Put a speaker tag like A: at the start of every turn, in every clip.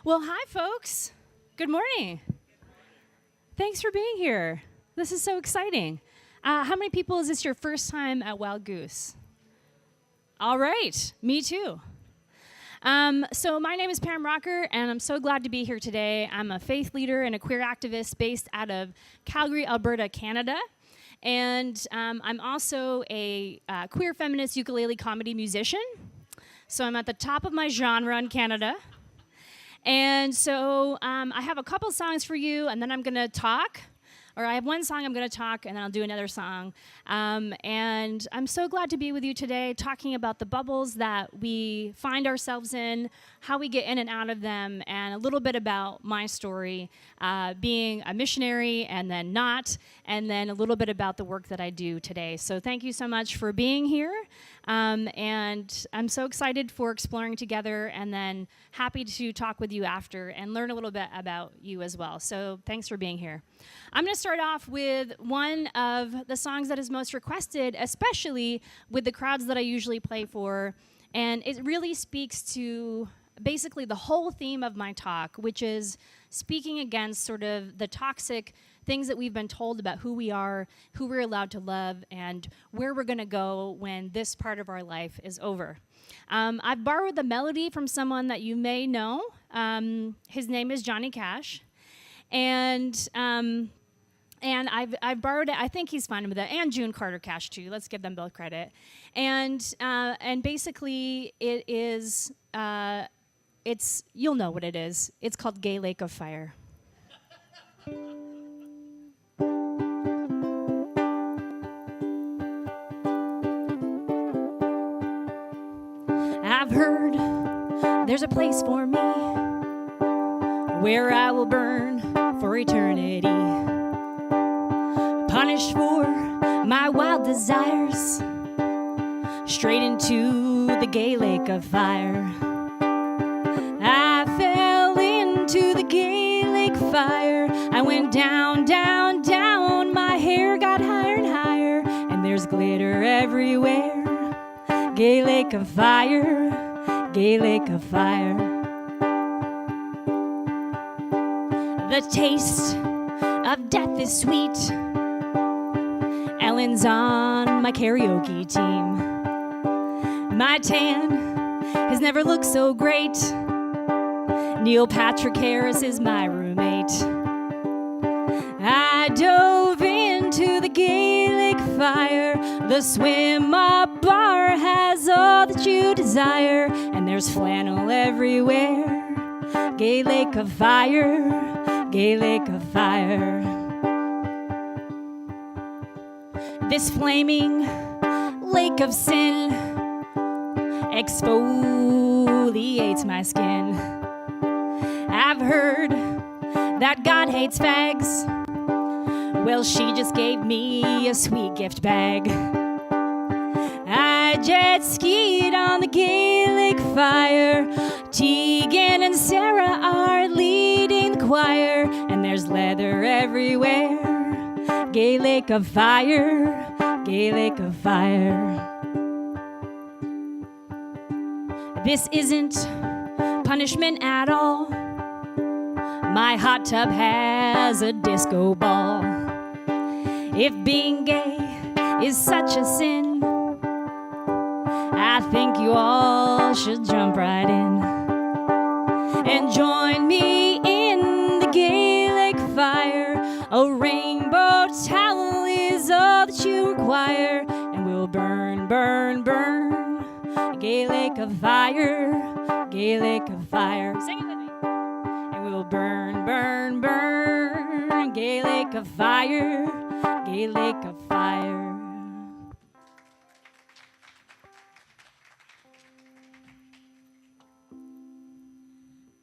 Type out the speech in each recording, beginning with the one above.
A: Well, hi, folks. Good morning. Thanks for being here. This is so exciting. How many people is this your first time at Wild Goose? All right, me too. So my name is Pam Rocker, and I'm so glad to be here today. I'm a faith leader and a queer activist based out of Calgary, Alberta, Canada. And I'm also a queer feminist ukulele comedy musician. So I'm at the top of my genre in Canada. And so I have a couple songs for you, and then I'm going to talk. Or I have one song I'm going to talk, and then I'll do another song. And I'm so glad to be with you today, talking about the bubbles that we find ourselves in, how we get in and out of them, and a little bit about my story, being a missionary and then not, and then a little bit about the work that I do today. So thank you so much for being here. And I'm so excited for exploring together, and then happy to talk with you after and learn a little bit about you as well. So thanks for being here. I'm going to start off with one of the songs that is most requested, especially with the crowds that I usually play for, and it really speaks to basically the whole theme of my talk, which is speaking against sort of the toxic things that we've been told about who we are, who we're allowed to love, and where we're going to go when this part of our life is over. I've borrowed the melody from someone that you may know. His name is Johnny Cash. And I've borrowed it. I think he's fine with it. And June Carter Cash, too. Let's give them both credit. And basically, it is, you'll know what it is. It's called Gay Lake of Fire. I've heard there's a place for me where I will burn for eternity, punished for my wild desires, straight into the gay lake of fire. I fell into the gay lake fire. I went down, down, down. My hair got higher and higher, and there's glitter everywhere. Gay lake of fire, gay lake of fire. The taste of death is sweet. Ellen's on my karaoke team. My tan has never looked so great. Neil Patrick Harris is my roommate. I dove into the gay lake fire. The swim-up bar has all that you desire, and there's flannel everywhere. Gay lake of fire, gay lake of fire. This flaming lake of sin exfoliates my skin. I've heard that God hates fags. Well, she just gave me a sweet gift bag. I jet skied on the gay lake fire. Tegan and Sarah are leading the choir, and there's leather everywhere. Gay lake of fire, gay lake of fire. This isn't punishment at all. My hot tub has a disco ball. If being gay is such a sin, I think you all should jump right in and join me in the gay lake fire. A rainbow towel is all that you require, and we'll burn, burn, burn. Gay lake of fire, gay lake of fire. Sing it with me. And we'll burn, burn, burn. Gay lake of fire, gay lake of fire.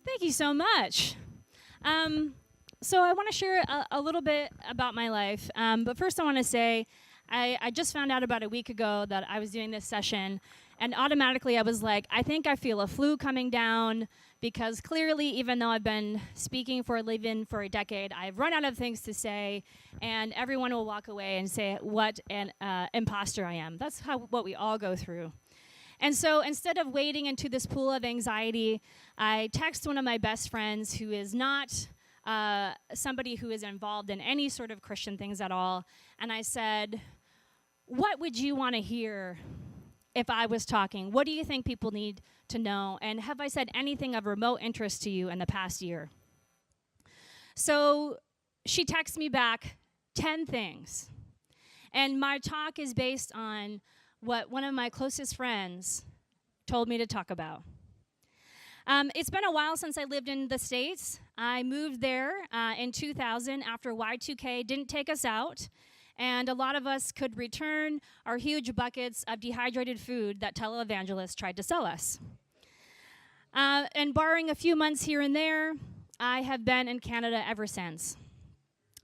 A: Thank you so much. So I want to share a little bit about my life. But first I want to say I just found out about a week ago that I was doing this session, and automatically I was like, I think I feel a flu coming down, because clearly, even though I've been speaking for a living for a decade, I've run out of things to say, and everyone will walk away and say what an imposter I am. That's what we all go through. And so instead of wading into this pool of anxiety, I text one of my best friends who is not somebody who is involved in any sort of Christian things at all. And I said, what would you want to hear if I was talking? What do you think people need to know? And have I said anything of remote interest to you in the past year? So she texts me back 10 things. And my talk is based on what one of my closest friends told me to talk about. It's been a while since I lived in the States. I moved there in 2000 after Y2K didn't take us out. And a lot of us could return our huge buckets of dehydrated food that televangelists tried to sell us. And barring a few months here and there, I have been in Canada ever since.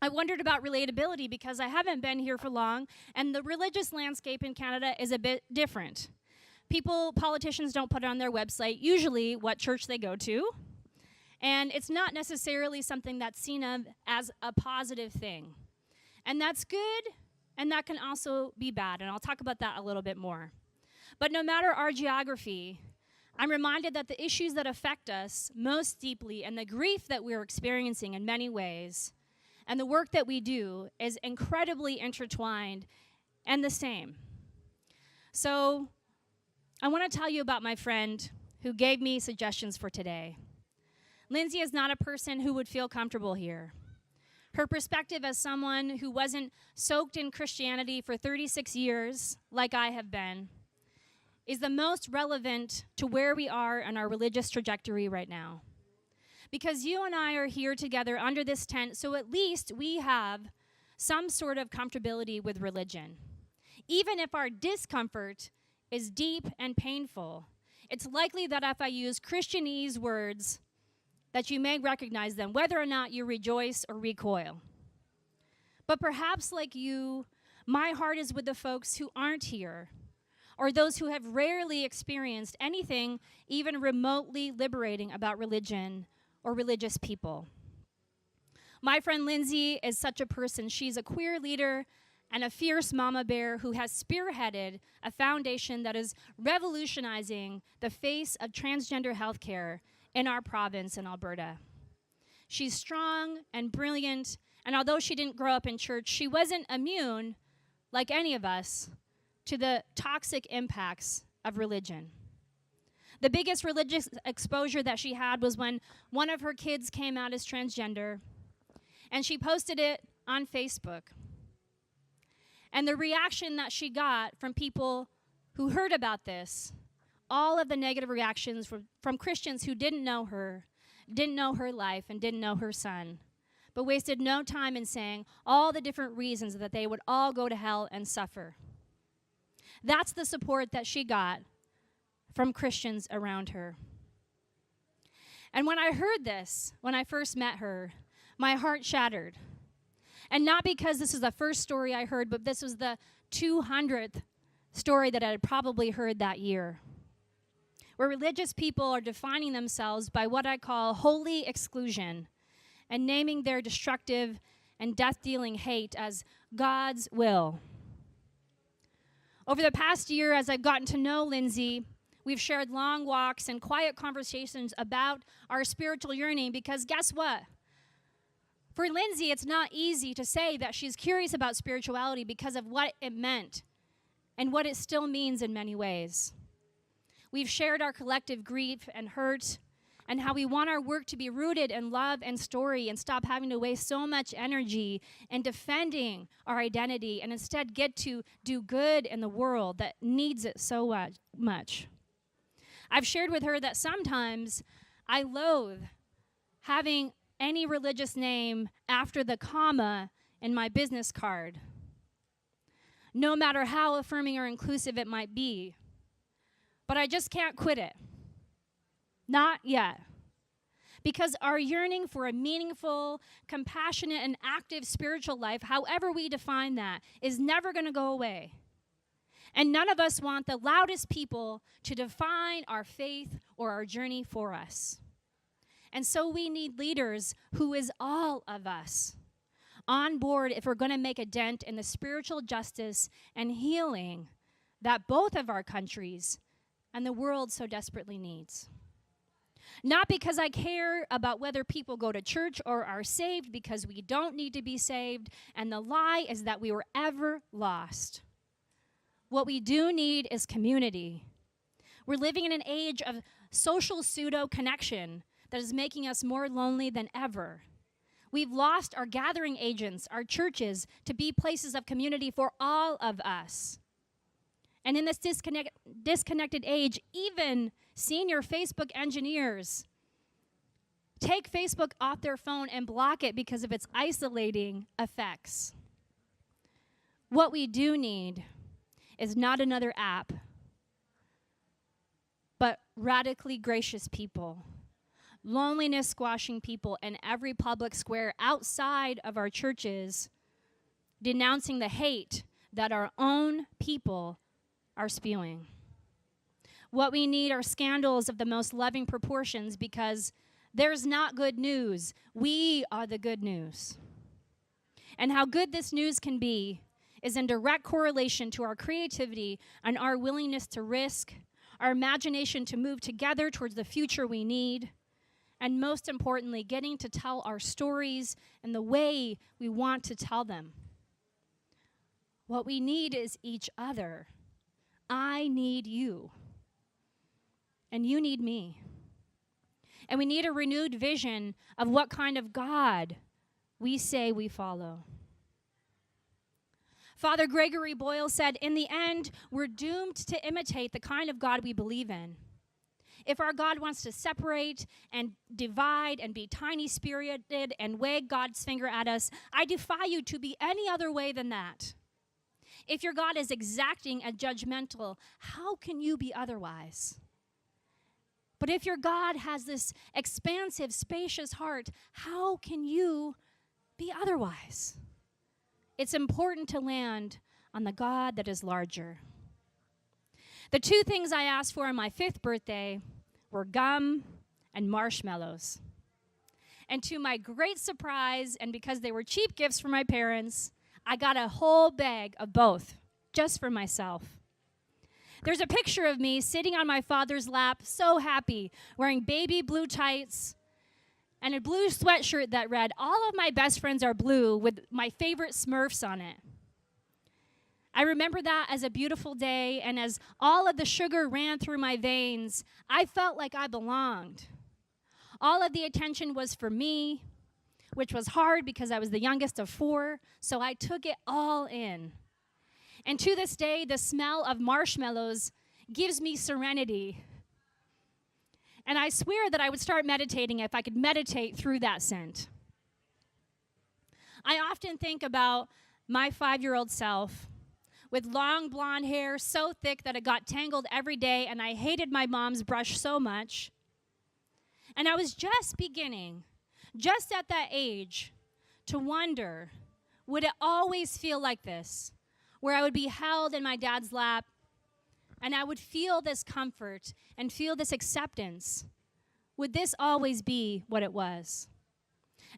A: I wondered about relatability because I haven't been here for long, and the religious landscape in Canada is a bit different. Politicians don't put on their website usually what church they go to, and it's not necessarily something that's seen as a positive thing. And that's good, and that can also be bad, and I'll talk about that a little bit more. But no matter our geography, I'm reminded that the issues that affect us most deeply and the grief that we're experiencing in many ways and the work that we do is incredibly intertwined and the same. So I want to tell you about my friend who gave me suggestions for today. Lindsay is not a person who would feel comfortable here. Her perspective as someone who wasn't soaked in Christianity for 36 years, like I have been, is the most relevant to where we are in our religious trajectory right now. Because you and I are here together under this tent, so at least we have some sort of comfortability with religion. Even if our discomfort is deep and painful, it's likely that if I use Christianese words, that you may recognize them, whether or not you rejoice or recoil. But perhaps like you, my heart is with the folks who aren't here, or those who have rarely experienced anything even remotely liberating about religion or religious people. My friend Lindsay is such a person. She's a queer leader and a fierce mama bear who has spearheaded a foundation that is revolutionizing the face of transgender healthcare in our province in Alberta. She's strong and brilliant, and although she didn't grow up in church, she wasn't immune, like any of us, to the toxic impacts of religion. The biggest religious exposure that she had was when one of her kids came out as transgender, and she posted it on Facebook. And the reaction that she got from people who heard about this, all of the negative reactions from Christians who didn't know her life, and didn't know her son, but wasted no time in saying all the different reasons that they would all go to hell and suffer. That's the support that she got from Christians around her. And when I heard this, when I first met her, my heart shattered. And not because this is the first story I heard, but this was the 200th story that I had probably heard that year, where religious people are defining themselves by what I call holy exclusion and naming their destructive and death-dealing hate as God's will. Over the past year, as I've gotten to know Lindsay, we've shared long walks and quiet conversations about our spiritual yearning, because guess what? For Lindsay, it's not easy to say that she's curious about spirituality because of what it meant and what it still means in many ways. We've shared our collective grief and hurt and how we want our work to be rooted in love and story and stop having to waste so much energy in defending our identity and instead get to do good in the world that needs it so much. I've shared with her that sometimes I loathe having any religious name after the comma in my business card, no matter how affirming or inclusive it might be. But I just can't quit it. Not yet. Because our yearning for a meaningful, compassionate, and active spiritual life, however we define that, is never going to go away. And none of us want the loudest people to define our faith or our journey for us. And so we need leaders who is all of us on board if we're going to make a dent in the spiritual justice and healing that both of our countries and the world so desperately needs. Not because I care about whether people go to church or are saved, because we don't need to be saved, and the lie is that we were ever lost. What we do need is community. We're living in an age of social pseudo-connection that is making us more lonely than ever. We've lost our gathering agents, our churches, to be places of community for all of us. And in this disconnected age, even senior Facebook engineers take Facebook off their phone and block it because of its isolating effects. What we do need is not another app, but radically gracious people, loneliness squashing people in every public square outside of our churches, denouncing the hate that our own people are spewing. What we need are scandals of the most loving proportions, because there's not good news. We are the good news. And how good this news can be is in direct correlation to our creativity and our willingness to risk, our imagination to move together towards the future we need, and most importantly, getting to tell our stories in the way we want to tell them. What we need is each other. I need you, and you need me. And we need a renewed vision of what kind of God we say we follow. Father Gregory Boyle said, in the end, we're doomed to imitate the kind of God we believe in. If our God wants to separate and divide and be tiny-spirited and wag God's finger at us, I defy you to be any other way than that. If your God is exacting and judgmental, how can you be otherwise? But if your God has this expansive, spacious heart, how can you be otherwise? It's important to land on the God that is larger. The two things I asked for on my 5th birthday were gum and marshmallows. And to my great surprise, and because they were cheap gifts from my parents, I got a whole bag of both, just for myself. There's a picture of me sitting on my father's lap, so happy, wearing baby blue tights and a blue sweatshirt that read, "All of my best friends are blue," with my favorite Smurfs on it. I remember that as a beautiful day, and as all of the sugar ran through my veins, I felt like I belonged. All of the attention was for me, which was hard because I was the youngest of 4, so I took it all in. And to this day, the smell of marshmallows gives me serenity. And I swear that I would start meditating if I could meditate through that scent. I often think about my 5-year-old self with long blonde hair so thick that it got tangled every day, and I hated my mom's brush so much. And I was just beginning, just at that age, to wonder, would it always feel like this, where I would be held in my dad's lap and I would feel this comfort and feel this acceptance? Would this always be what it was?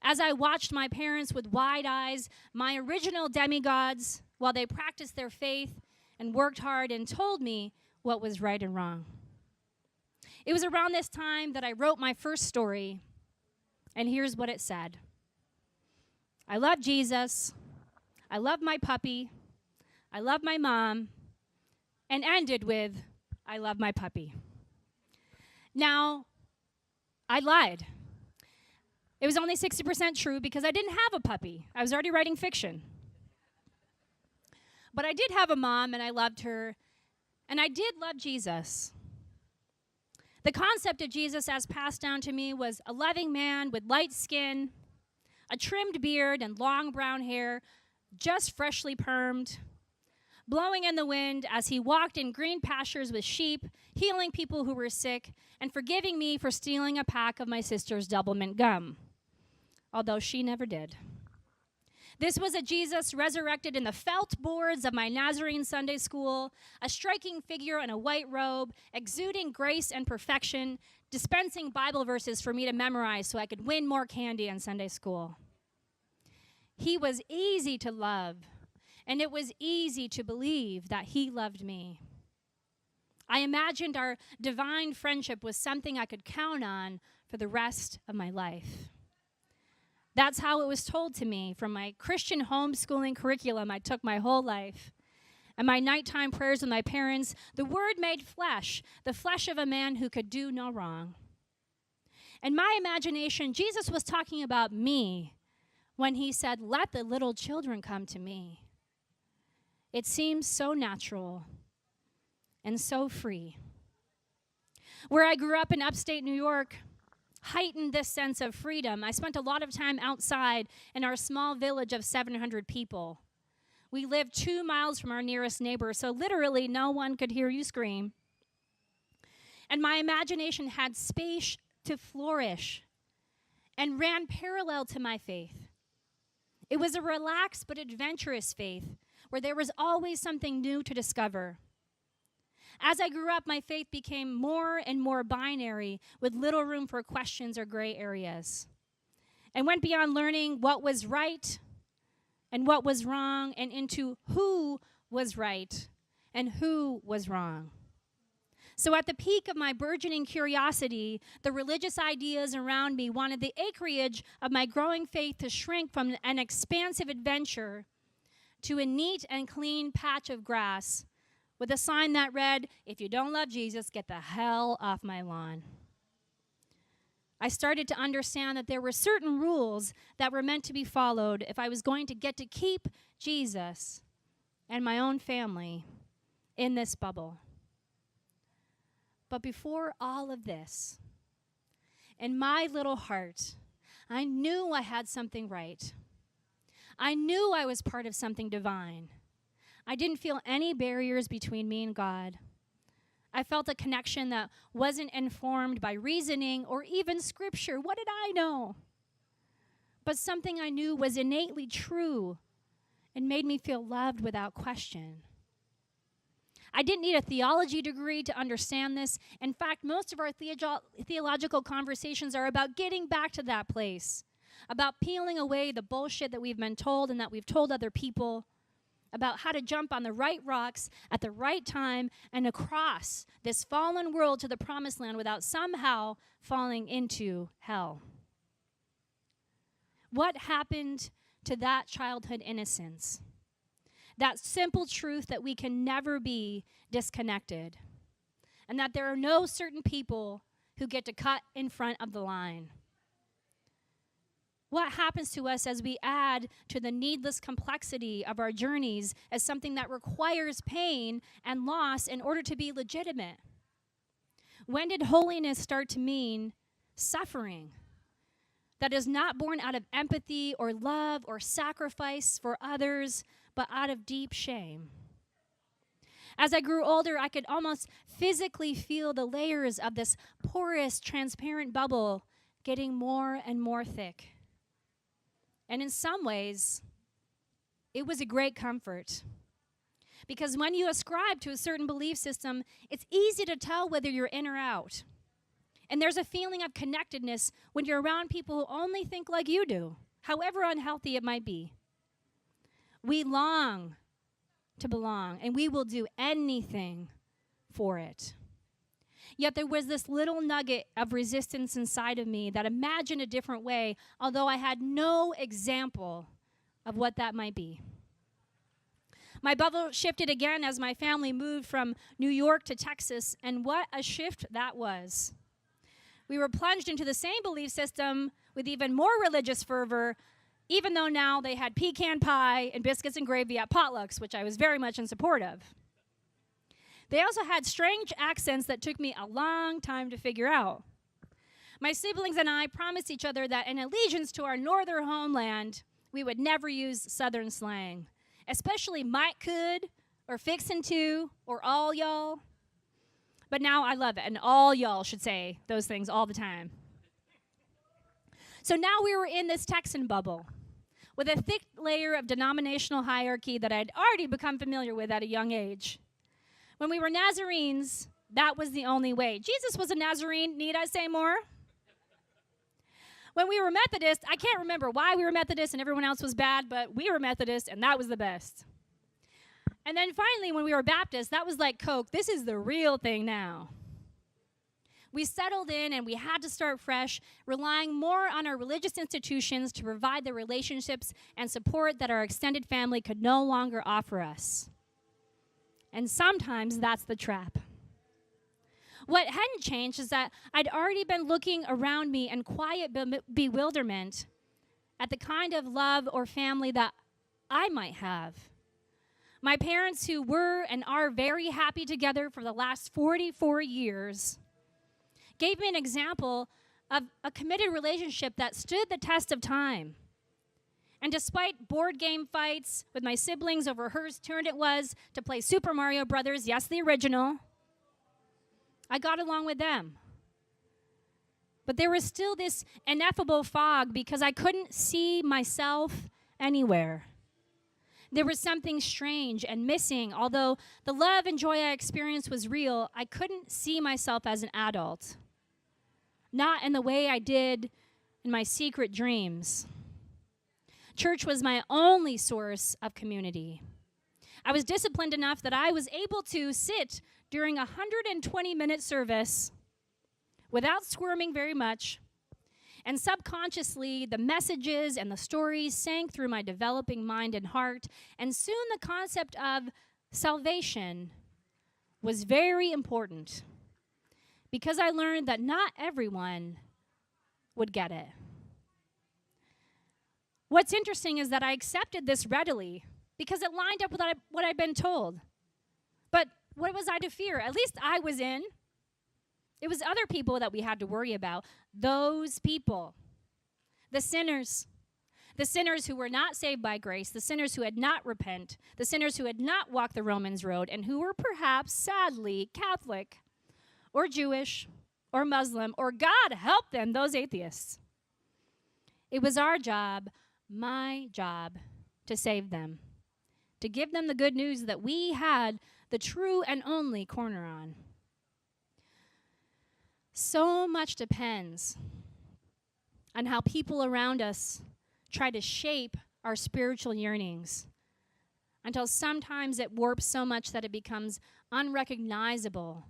A: As I watched my parents with wide eyes, my original demigods, while they practiced their faith and worked hard and told me what was right and wrong. It was around this time that I wrote my first story, and here's what it said. I love Jesus, I love my puppy, I love my mom, and ended with, I love my puppy. Now, I lied. It was only 60% true because I didn't have a puppy. I was already writing fiction. But I did have a mom, and I loved her, and I did love Jesus. The concept of Jesus as passed down to me was a loving man with light skin, a trimmed beard and long brown hair, just freshly permed, blowing in the wind as he walked in green pastures with sheep, healing people who were sick, and forgiving me for stealing a pack of my sister's double-mint gum, although she never did. This was a Jesus resurrected in the felt boards of my Nazarene Sunday school, a striking figure in a white robe, exuding grace and perfection, dispensing Bible verses for me to memorize so I could win more candy in Sunday school. He was easy to love, and it was easy to believe that he loved me. I imagined our divine friendship was something I could count on for the rest of my life. That's how it was told to me from my Christian homeschooling curriculum I took my whole life. And my nighttime prayers with my parents, the Word made flesh, the flesh of a man who could do no wrong. In my imagination, Jesus was talking about me when he said, "Let the little children come to me." It seems so natural and so free. Where I grew up in upstate New York heightened this sense of freedom. I spent a lot of time outside in our small village of 700 people. We lived 2 miles from our nearest neighbor, so literally no one could hear you scream. And my imagination had space to flourish and ran parallel to my faith. It was a relaxed but adventurous faith where there was always something new to discover. As I grew up, my faith became more and more binary with little room for questions or gray areas, and went beyond learning what was right and what was wrong and into who was right and who was wrong. So at the peak of my burgeoning curiosity, the religious ideas around me wanted the acreage of my growing faith to shrink from an expansive adventure to a neat and clean patch of grass with a sign that read, "If you don't love Jesus, get the hell off my lawn." I started to understand that there were certain rules that were meant to be followed if I was going to get to keep Jesus and my own family in this bubble. But before all of this, in my little heart, I knew I had something right. I knew I was part of something divine. I didn't feel any barriers between me and God. I felt a connection that wasn't informed by reasoning or even scripture. What did I know? But something I knew was innately true and made me feel loved without question. I didn't need a theology degree to understand this. In fact, most of our theological conversations are about getting back to that place, about peeling away the bullshit that we've been told and that we've told other people, about how to jump on the right rocks at the right time and across this fallen world to the promised land without somehow falling into hell. What happened to that childhood innocence? That simple truth that we can never be disconnected, and that there are no certain people who get to cut in front of the line. What happens to us as we add to the needless complexity of our journeys as something that requires pain and loss in order to be legitimate? When did holiness start to mean suffering that is not born out of empathy or love or sacrifice for others, but out of deep shame? As I grew older, I could almost physically feel the layers of this porous, transparent bubble getting more and more thick. And in some ways, it was a great comfort. Because when you ascribe to a certain belief system, it's easy to tell whether you're in or out. And there's a feeling of connectedness when you're around people who only think like you do, however unhealthy it might be. We long to belong, and we will do anything for it. Yet there was this little nugget of resistance inside of me that imagined a different way, although I had no example of what that might be. My bubble shifted again as my family moved from New York to Texas, and what a shift that was. We were plunged into the same belief system with even more religious fervor, even though now they had pecan pie and biscuits and gravy at potlucks, which I was very much in support of. They also had strange accents that took me a long time to figure out. My siblings and I promised each other that in allegiance to our northern homeland, we would never use southern slang, especially might could, or fixin' to, or all y'all. But now I love it, and all y'all should say those things all the time. So now we were in this Texan bubble with a thick layer of denominational hierarchy that I'd already become familiar with at a young age. When we were Nazarenes, that was the only way. Jesus was a Nazarene, need I say more? When we were Methodist, I can't remember why we were Methodist and everyone else was bad, but we were Methodist and that was the best. And then finally, when we were Baptist, that was like Coke. This is the real thing now. We settled in and we had to start fresh, relying more on our religious institutions to provide the relationships and support that our extended family could no longer offer us. And sometimes that's the trap. What hadn't changed is that I'd already been looking around me in quiet bewilderment at the kind of love or family that I might have. My parents, who were and are very happy together for the last 44 years, gave me an example of a committed relationship that stood the test of time. And despite board game fights with my siblings over whose turn it was to play Super Mario Brothers, yes, the original, I got along with them. But there was still this ineffable fog because I couldn't see myself anywhere. There was something strange and missing. Although the love and joy I experienced was real, I couldn't see myself as an adult. Not in the way I did in my secret dreams. Church was my only source of community. I was disciplined enough that I was able to sit during a 120-minute service without squirming very much, and subconsciously the messages and the stories sank through my developing mind and heart, and soon the concept of salvation was very important because I learned that not everyone would get it. What's interesting is that I accepted this readily because it lined up with what I'd been told. But what was I to fear? At least I was in. It was other people that we had to worry about. Those people. The sinners who were not saved by grace, the sinners who had not repent, the sinners who had not walked the Romans road, and who were perhaps, sadly, Catholic or Jewish or Muslim, or God help them, those atheists. It was our job, my job, to save them, to give them the good news that we had the true and only corner on. So much depends on how people around us try to shape our spiritual yearnings until sometimes it warps so much that it becomes unrecognizable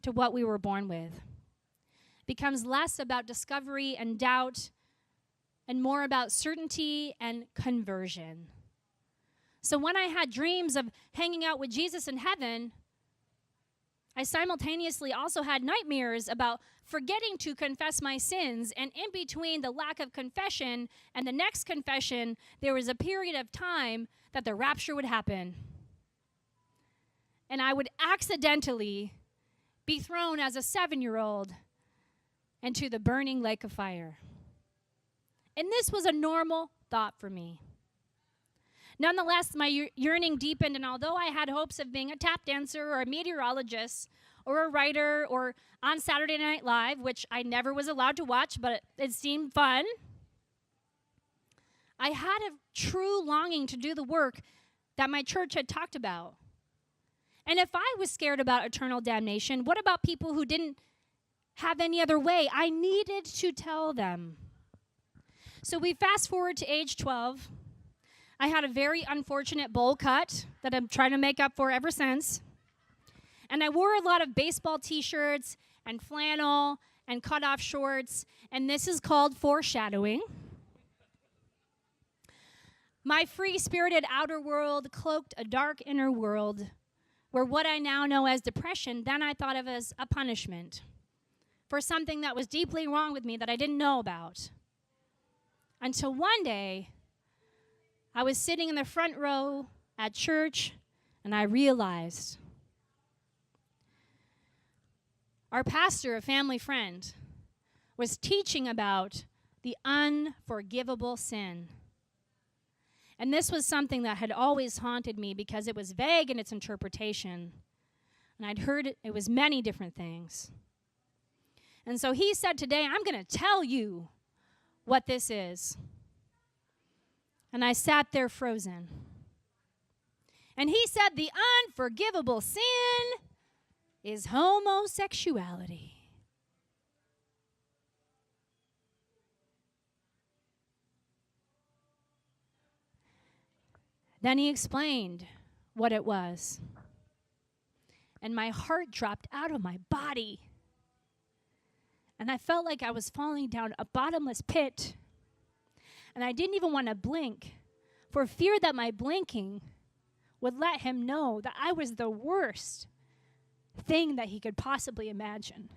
A: to what we were born with. It becomes less about discovery and doubt and more about certainty and conversion. So when I had dreams of hanging out with Jesus in heaven, I simultaneously also had nightmares about forgetting to confess my sins, and in between the lack of confession and the next confession, there was a period of time that the rapture would happen. And I would accidentally be thrown as a 7-year-old into the burning lake of fire. And this was a normal thought for me. Nonetheless, my yearning deepened, and although I had hopes of being a tap dancer or a meteorologist or a writer or on Saturday Night Live, which I never was allowed to watch, but it seemed fun, I had a true longing to do the work that my church had talked about. And if I was scared about eternal damnation, what about people who didn't have any other way? I needed to tell them. So we fast forward to age 12. I had a very unfortunate bowl cut that I'm trying to make up for ever since. And I wore a lot of baseball t-shirts and flannel and cut-off shorts, and this is called foreshadowing. My free-spirited outer world cloaked a dark inner world where what I now know as depression, then I thought of as a punishment for something that was deeply wrong with me that I didn't know about. Until one day, I was sitting in the front row at church, and I realized our pastor, a family friend, was teaching about the unforgivable sin. And this was something that had always haunted me because it was vague in its interpretation. And I'd heard it was many different things. And so he said, today, I'm going to tell you what this is. And I sat there frozen. And he said, the unforgivable sin is homosexuality. Then he explained what it was. And my heart dropped out of my body. And I felt like I was falling down a bottomless pit. And I didn't even want to blink for fear that my blinking would let him know that I was the worst thing that he could possibly imagine.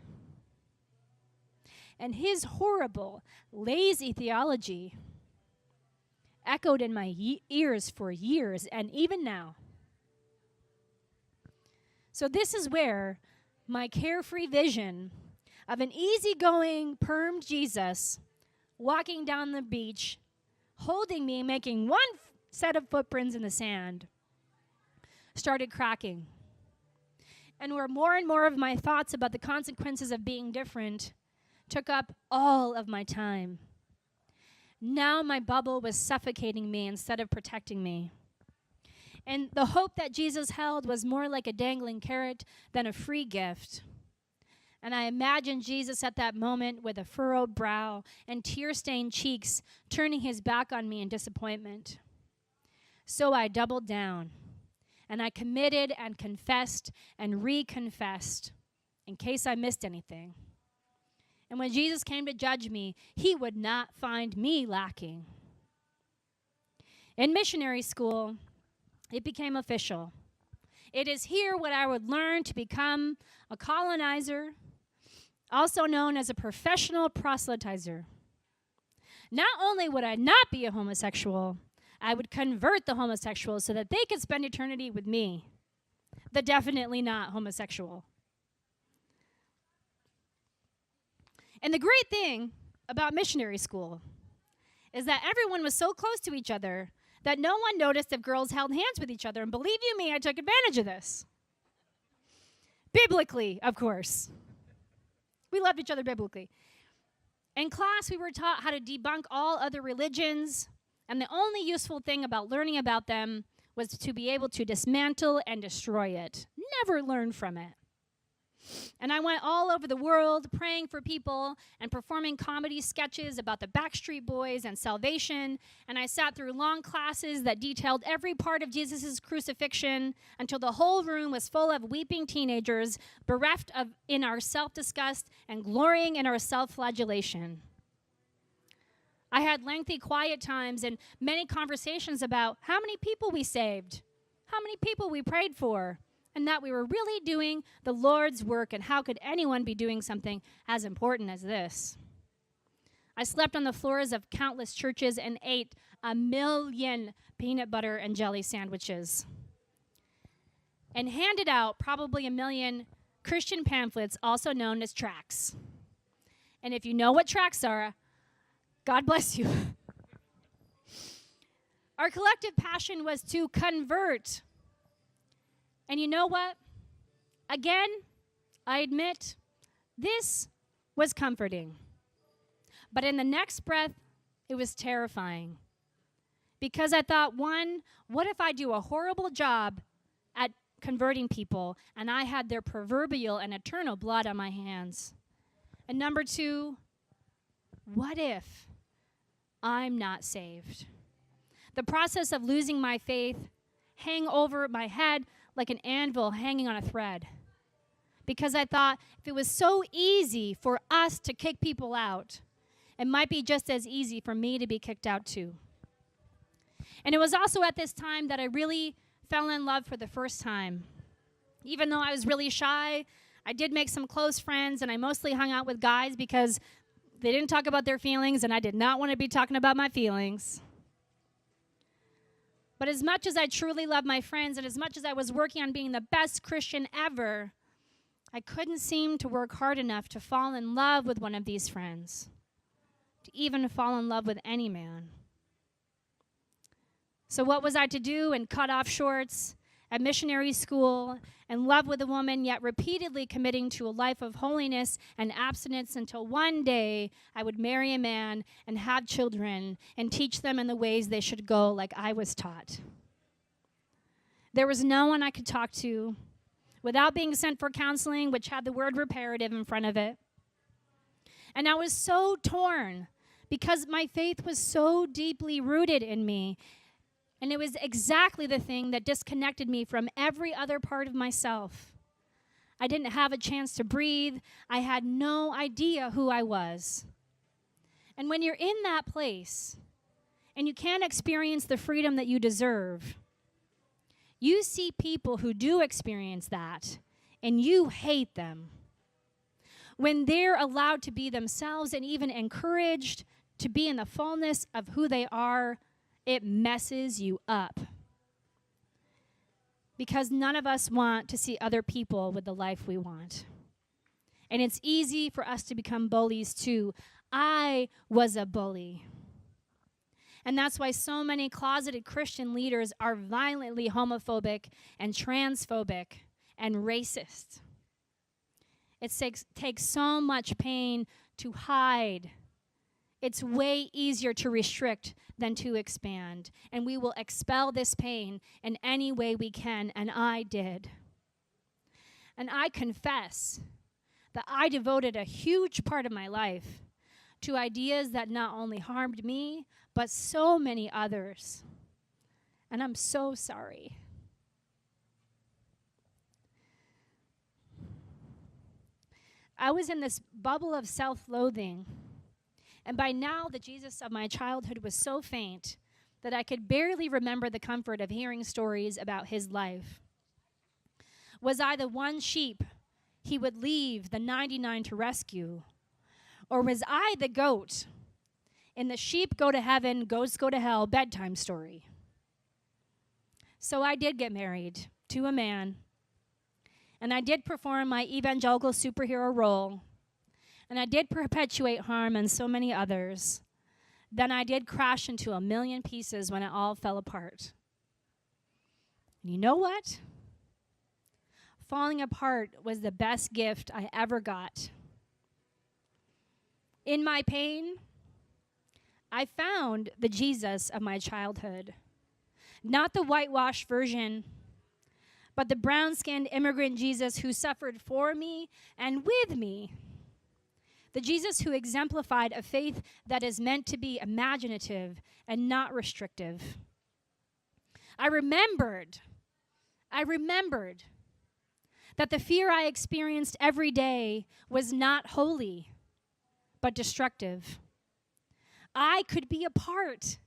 A: And his horrible, lazy theology echoed in my ears for years, and even now. So this is where my carefree vision of an easygoing, permed Jesus walking down the beach, holding me, making one set of footprints in the sand, started cracking. And where more and more of my thoughts about the consequences of being different took up all of my time. Now my bubble was suffocating me instead of protecting me. And the hope that Jesus held was more like a dangling carrot than a free gift. And I imagined Jesus at that moment with a furrowed brow and tear-stained cheeks, turning his back on me in disappointment. So I doubled down, and I committed and confessed and reconfessed in case I missed anything. And when Jesus came to judge me, he would not find me lacking. In missionary school, it became official. It is here what I would learn to become a colonizer, also known as a professional proselytizer. Not only would I not be a homosexual, I would convert the homosexuals so that they could spend eternity with me, the definitely not homosexual. And the great thing about missionary school is that everyone was so close to each other that no one noticed if girls held hands with each other. And believe you me, I took advantage of this. Biblically, of course. We loved each other biblically. In class, we were taught how to debunk all other religions, and the only useful thing about learning about them was to be able to dismantle and destroy it. Never learn from it. And I went all over the world praying for people and performing comedy sketches about the Backstreet Boys and salvation. And I sat through long classes that detailed every part of Jesus' crucifixion until the whole room was full of weeping teenagers, bereft in our self-disgust and glorying in our self-flagellation. I had lengthy quiet times and many conversations about how many people we saved, how many people we prayed for, and that we were really doing the Lord's work, and how could anyone be doing something as important as this? I slept on the floors of countless churches and ate 1 million peanut butter and jelly sandwiches, and handed out probably 1 million Christian pamphlets, also known as tracts. And if you know what tracts are, God bless you. Our collective passion was to convert. And you know what? Again, I admit, this was comforting. But in the next breath, it was terrifying. Because I thought, one, what if I do a horrible job at converting people and I had their proverbial and eternal blood on my hands? And number two, what if I'm not saved? The process of losing my faith hang over my head like an anvil hanging on a thread. Because I thought, if it was so easy for us to kick people out, it might be just as easy for me to be kicked out too. And it was also at this time that I really fell in love for the first time. Even though I was really shy, I did make some close friends, and I mostly hung out with guys because they didn't talk about their feelings, and I did not want to be talking about my feelings. But as much as I truly loved my friends, and as much as I was working on being the best Christian ever, I couldn't seem to work hard enough to fall in love with one of these friends, to even fall in love with any man. So what was I to do in cut-off shorts, at missionary school, in love with a woman, yet repeatedly committing to a life of holiness and abstinence until one day I would marry a man and have children and teach them in the ways they should go like I was taught? There was no one I could talk to without being sent for counseling, which had the word reparative in front of it. And I was so torn because my faith was so deeply rooted in me. And it was exactly the thing that disconnected me from every other part of myself. I didn't have a chance to breathe. I had no idea who I was. And when you're in that place and you can't experience the freedom that you deserve, you see people who do experience that and you hate them. When they're allowed to be themselves and even encouraged to be in the fullness of who they are, it messes you up. Because none of us want to see other people with the life we want. And it's easy for us to become bullies too. I was a bully. And that's why so many closeted Christian leaders are violently homophobic and transphobic and racist. It takes so much pain to hide. It's way easier to restrict than to expand. And we will expel this pain in any way we can, and I did. And I confess that I devoted a huge part of my life to ideas that not only harmed me, but so many others. And I'm so sorry. I was in this bubble of self-loathing. And by now, the Jesus of my childhood was so faint that I could barely remember the comfort of hearing stories about his life. Was I the one sheep he would leave the 99 to rescue? Or was I the goat in the sheep go to heaven, goats go to hell bedtime story? So I did get married to a man, and I did perform my evangelical superhero role, and I did perpetuate harm in so many others. Then I did crash into a million pieces when it all fell apart. And you know what? Falling apart was the best gift I ever got. In my pain, I found the Jesus of my childhood. Not the whitewashed version, but the brown-skinned immigrant Jesus who suffered for me and with me. The Jesus who exemplified a faith that is meant to be imaginative and not restrictive. I remembered that the fear I experienced every day was not holy, but destructive. I could be a part.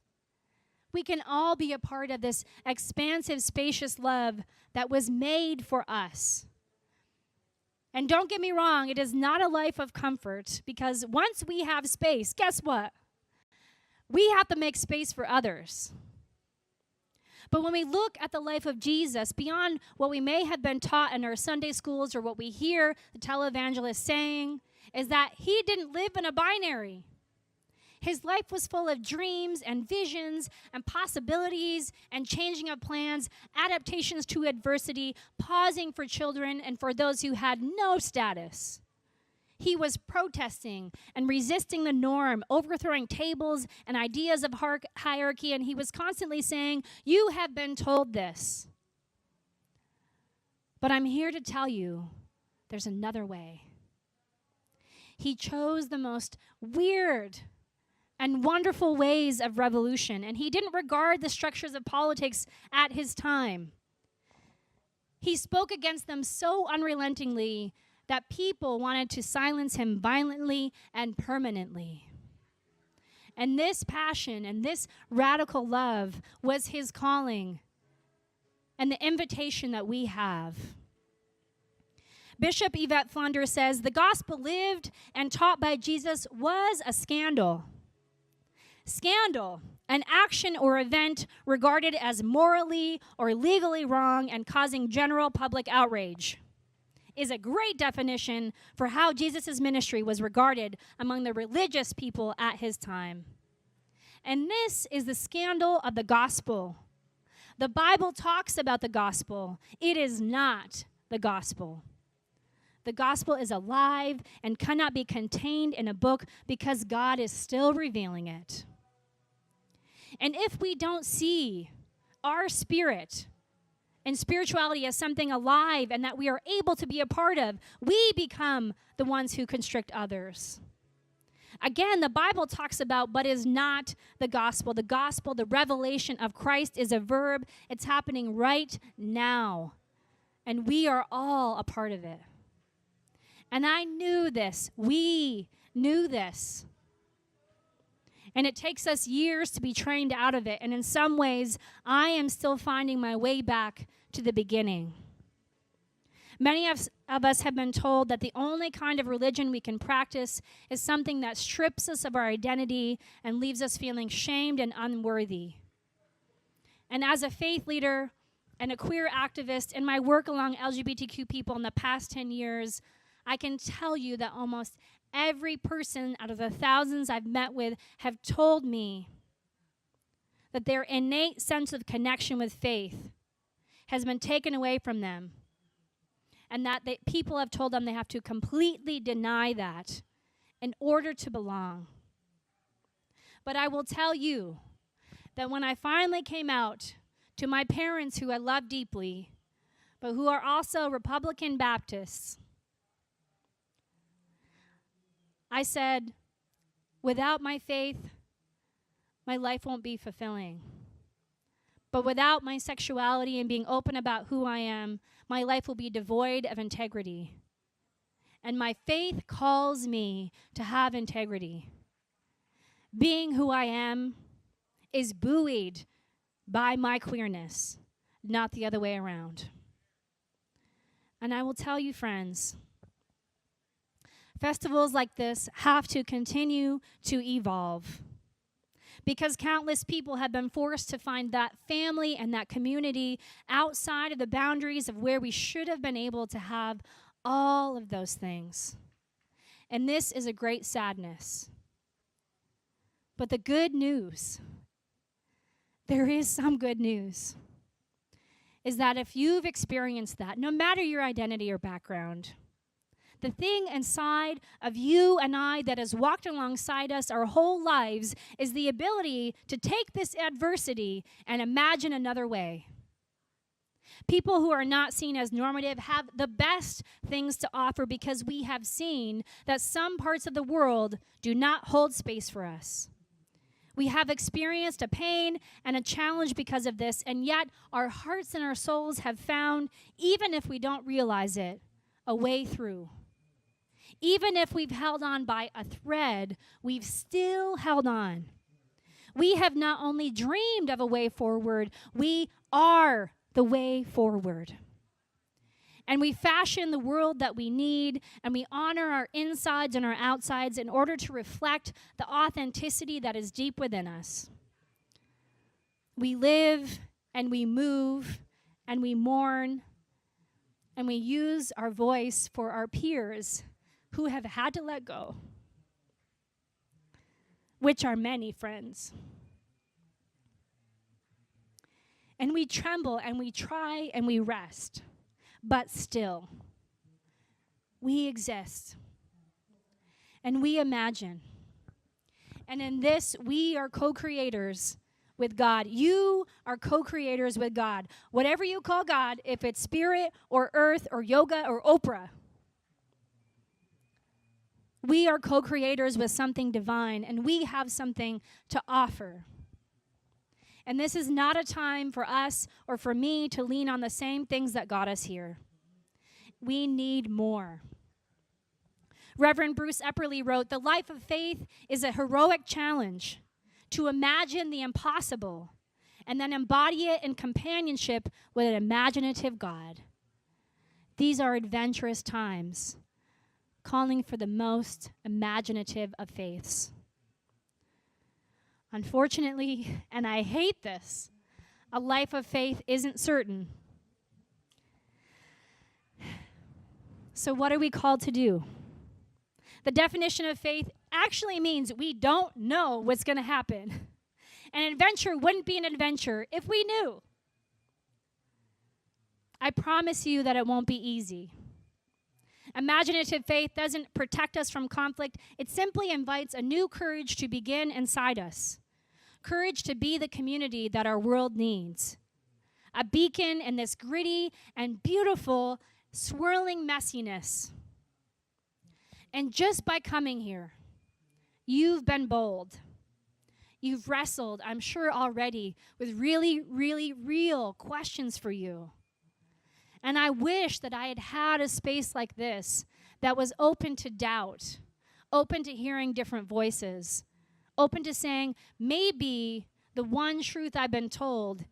A: We can all be a part of this expansive, spacious love that was made for us. And don't get me wrong, it is not a life of comfort, because once we have space, guess what? We have to make space for others. But when we look at the life of Jesus, beyond what we may have been taught in our Sunday schools or what we hear the televangelists saying, is that he didn't live in a binary. His life was full of dreams and visions and possibilities and changing of plans, adaptations to adversity, pausing for children and for those who had no status. He was protesting and resisting the norm, overthrowing tables and ideas of hierarchy, and he was constantly saying, "You have been told this. But I'm here to tell you there's another way." He chose the most weird and wonderful ways of revolution, and he didn't regard the structures of politics at his time. He spoke against them so unrelentingly that people wanted to silence him violently and permanently. And this passion and this radical love was his calling and the invitation that we have. Bishop Yvette Flanders says, "The gospel lived and taught by Jesus was a scandal." Scandal, an action or event regarded as morally or legally wrong and causing general public outrage, is a great definition for how Jesus' ministry was regarded among the religious people at his time. And this is the scandal of the gospel. The Bible talks about the gospel. It is not the gospel. The gospel is alive and cannot be contained in a book because God is still revealing it. And if we don't see our spirit and spirituality as something alive and that we are able to be a part of, we become the ones who constrict others. Again, the Bible talks about, but is not the gospel. The gospel, the revelation of Christ is a verb. It's happening right now. And we are all a part of it. And I knew this. We knew this. And it takes us years to be trained out of it. And in some ways, I am still finding my way back to the beginning. Many of us have been told that the only kind of religion we can practice is something that strips us of our identity and leaves us feeling shamed and unworthy. And as a faith leader and a queer activist in my work along LGBTQ people in the past 10 years, I can tell you that almost every person out of the thousands I've met with have told me that their innate sense of connection with faith has been taken away from them, and that people have told them they have to completely deny that in order to belong. But I will tell you that when I finally came out to my parents, who I love deeply, but who are also Republican Baptists, I said, without my faith, my life won't be fulfilling. But without my sexuality and being open about who I am, my life will be devoid of integrity. And my faith calls me to have integrity. Being who I am is buoyed by my queerness, not the other way around. And I will tell you, friends, festivals like this have to continue to evolve, because countless people have been forced to find that family and that community outside of the boundaries of where we should have been able to have all of those things. And this is a great sadness. But the good news, there is some good news, is that if you've experienced that, no matter your identity or background, the thing inside of you and I that has walked alongside us our whole lives is the ability to take this adversity and imagine another way. People who are not seen as normative have the best things to offer, because we have seen that some parts of the world do not hold space for us. We have experienced a pain and a challenge because of this, and yet our hearts and our souls have found, even if we don't realize it, a way through. Even if we've held on by a thread, we've still held on. We have not only dreamed of a way forward, we are the way forward. And we fashion the world that we need, and we honor our insides and our outsides in order to reflect the authenticity that is deep within us. We live and we move and we mourn, and we use our voice for our peers who have had to let go, which are many, friends. And we tremble and we try and we rest, but still, we exist and we imagine. And in this, we are co-creators with God. You are co-creators with God. Whatever you call God, if it's spirit or earth or yoga or Oprah, we are co-creators with something divine, and we have something to offer. And this is not a time for us or for me to lean on the same things that got us here. We need more. Reverend Bruce Epperly wrote, "The life of faith is a heroic challenge to imagine the impossible and then embody it in companionship with an imaginative God. These are adventurous times, calling for the most imaginative of faiths." Unfortunately, and I hate this, a life of faith isn't certain. So what are we called to do? The definition of faith actually means we don't know what's going to happen. An adventure wouldn't be an adventure if we knew. I promise you that it won't be easy. Imaginative faith doesn't protect us from conflict. It simply invites a new courage to begin inside us. Courage to be the community that our world needs. A beacon in this gritty and beautiful, swirling messiness. And just by coming here, You've been bold. You've wrestled, I'm sure already, with really, really real questions for you. And I wish that I had had a space like this that was open to doubt, open to hearing different voices, open to saying, maybe the one truth I've been told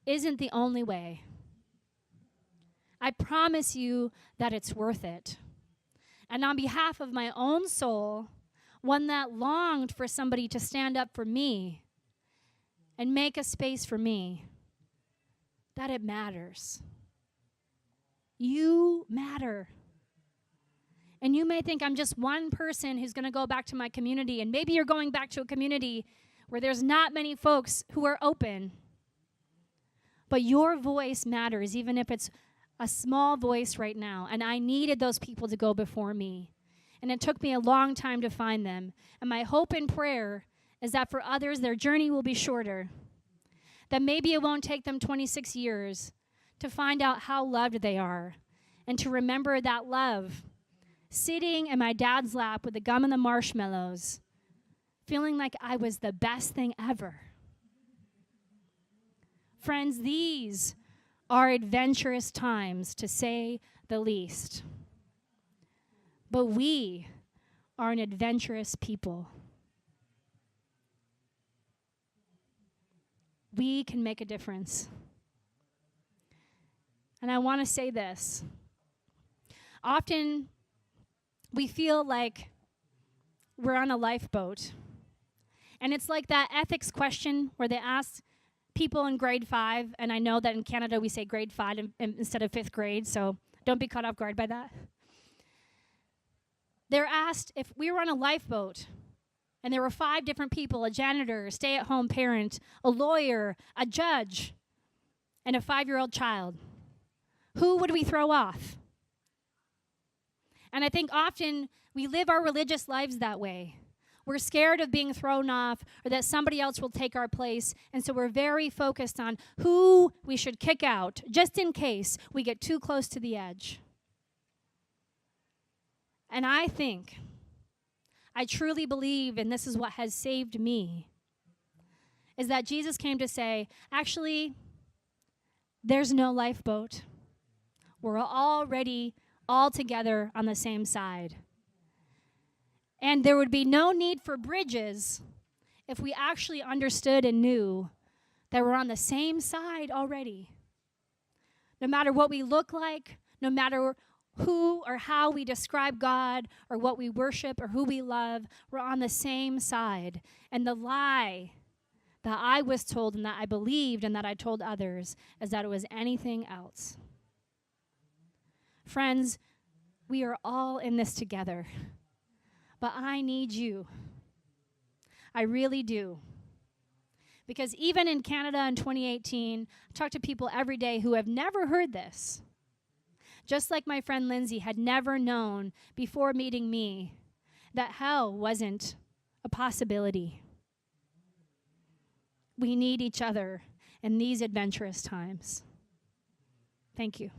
A: isn't the only way. I promise you that it's worth it. And on behalf of my own soul, one that longed for somebody to stand up for me and make a space for me, that it matters. You matter. And you may think I'm just one person who's going to go back to my community, and maybe you're going back to a community where there's not many folks who are open. But your voice matters, even if it's a small voice right now. And I needed those people to go before me. And it took me a long time to find them. And my hope and prayer is that for others, their journey will be shorter. That maybe it won't take them 26 years to find out how loved they are and to remember that love. Sitting in my dad's lap with the gum and the marshmallows, feeling like I was the best thing ever. Friends, these are adventurous times, to say the least. But we are an adventurous people. We can make a difference. And I want to say this. Often, we feel like we're on a lifeboat. And it's like that ethics question where they ask people in grade 5, and I know that in Canada we say grade 5 instead of 5th grade, so don't be caught off guard by that. They're asked if we were on a lifeboat and there were 5 different people, a janitor, a stay-at-home parent, a lawyer, a judge, and a 5-year-old child, who would we throw off? And I think often we live our religious lives that way. We're scared of being thrown off or that somebody else will take our place, and so we're very focused on who we should kick out, just in case we get too close to the edge. And I truly believe, and this is what has saved me, is that Jesus came to say, actually, there's no lifeboat. We're already all together on the same side. And there would be no need for bridges if we actually understood and knew that we're on the same side already. No matter what we look like, no matter who or how we describe God or what we worship or who we love, we're on the same side. And the lie that I was told and that I believed and that I told others is that it was anything else. Friends, we are all in this together. But I need you. I really do. Because even in Canada in 2018, I talk to people every day who have never heard this. Just like my friend Lindsay had never known before meeting me that hell wasn't a possibility. We need each other in these adventurous times. Thank you.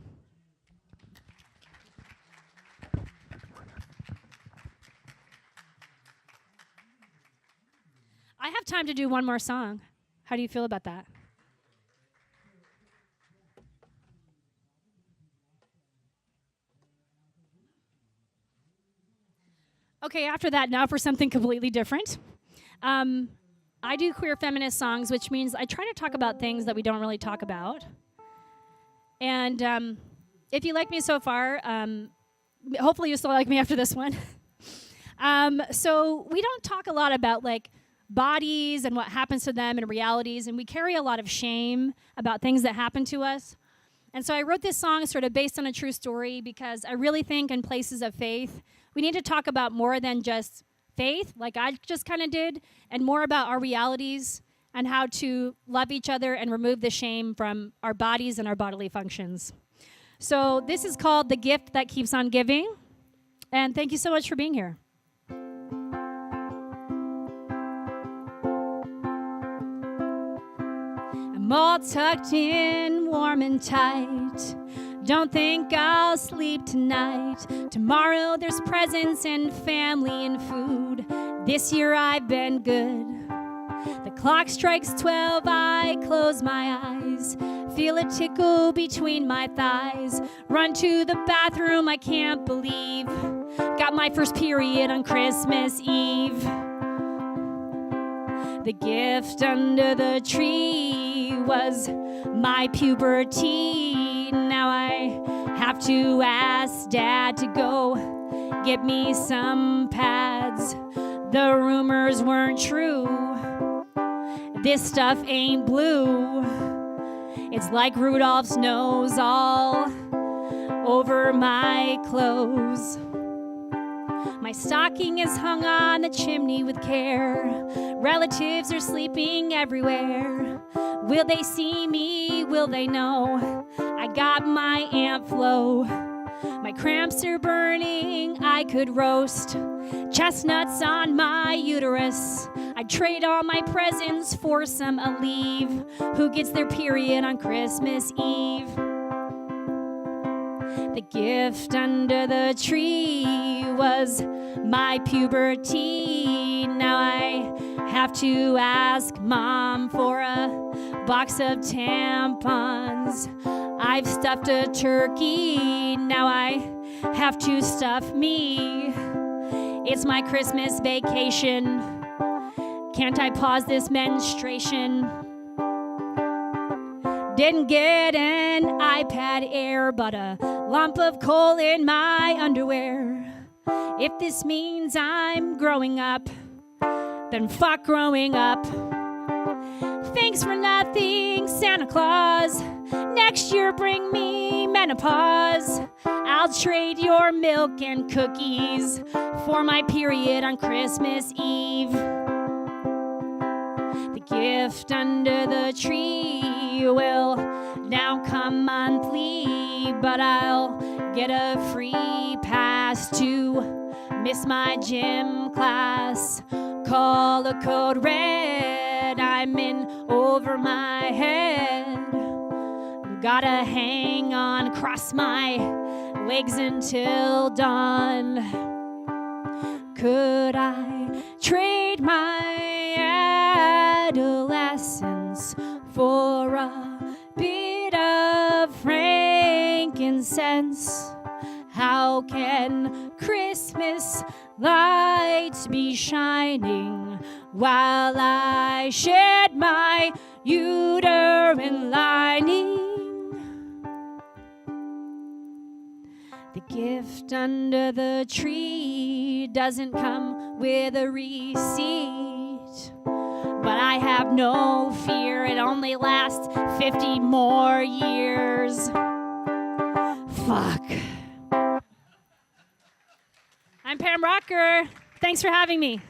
A: I have time to do one more song. How do you feel about that? Okay, after that, now for something completely different. I do queer feminist songs, which means I try to talk about things that we don't really talk about. And if you like me so far, hopefully you still like me after this one. So we don't talk a lot about bodies and what happens to them and realities, and we carry a lot of shame about things that happen to us. And so I wrote this song sort of based on a true story because I really think in places of faith, we need to talk about more than just faith, like I just kind of did, and more about our realities and how to love each other and remove the shame from our bodies and our bodily functions. So this is called The Gift That Keeps on Giving, and thank you so much for being here. I'm all tucked in, warm and tight. Don't think I'll sleep tonight. Tomorrow there's presents and family and food. This year I've been good. The clock strikes 12, I close my eyes, feel a tickle between my thighs, run to the bathroom, I can't believe, got my first period on Christmas Eve. The gift under the tree was my puberty. Now I have to ask Dad to go get me some pads. The rumors weren't true. This stuff ain't blue. It's like Rudolph's nose all over my clothes. My stocking is hung on the chimney with care. Relatives are sleeping everywhere. Will they see me? Will they know? I got my amp flow. My cramps are burning, I could roast chestnuts on my uterus. I'd trade all my presents for some Aleve. Who gets their period on Christmas Eve? The gift under the tree was my puberty. Now I have to ask Mom for a box of tampons. I've stuffed a turkey, now I have to stuff me. It's my Christmas vacation. Can't I pause this menstruation? Didn't get an iPad Air, but a lump of coal in my underwear. If this means I'm growing up, then fuck growing up. Thanks for nothing, Santa Claus. Next year bring me menopause. I'll trade your milk and cookies for my period on Christmas Eve. The gift under the tree will now come monthly, but I'll get a free pass to miss my gym class. Call the code red, I'm in over my head. Gotta hang on, cross my legs until dawn. Could I trade my adolescence for a bit of frankincense? How can Christmas lights be shining while I shed my uterine lining? The gift under the tree doesn't come with a receipt, but I have no fear, it only lasts 50 more years. Fuck. I'm Pam Rocker. Thanks for having me.